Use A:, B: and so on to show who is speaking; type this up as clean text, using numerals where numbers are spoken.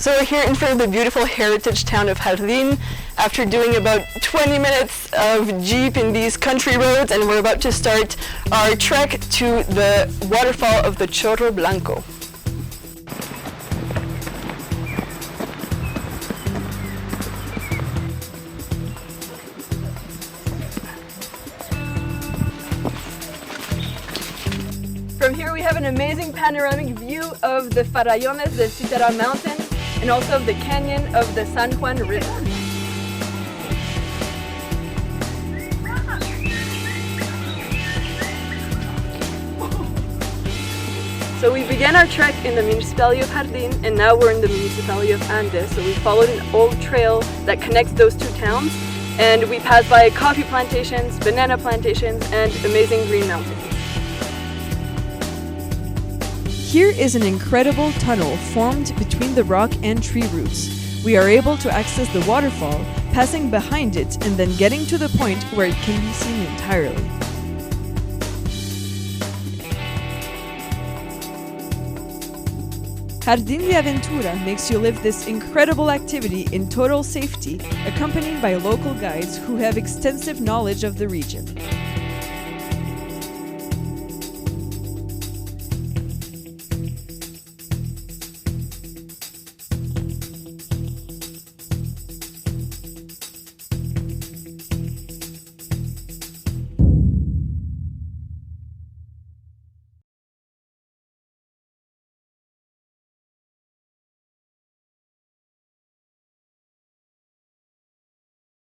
A: So we're here in front of the beautiful heritage town of Jardin after doing about 20 minutes of jeep in these country roads, and we're about to start our trek to the waterfall of the Chorro Blanco. From here we have an amazing panoramic view of the farallones de Citará Mountain and also of the canyon of the San Juan River. So we began our trek in the municipality of Jardin, and now we're in the municipality of Andes. So we followed an old trail that connects those two towns, and we passed by coffee plantations, banana plantations, and amazing green mountains.
B: Here is an incredible tunnel formed between the rock and tree roots. We are able to access the waterfall, passing behind it and then getting to the point where it can be seen entirely. Jardín de Aventura makes you live this incredible activity in total safety, accompanied by local guides who have extensive knowledge of the region.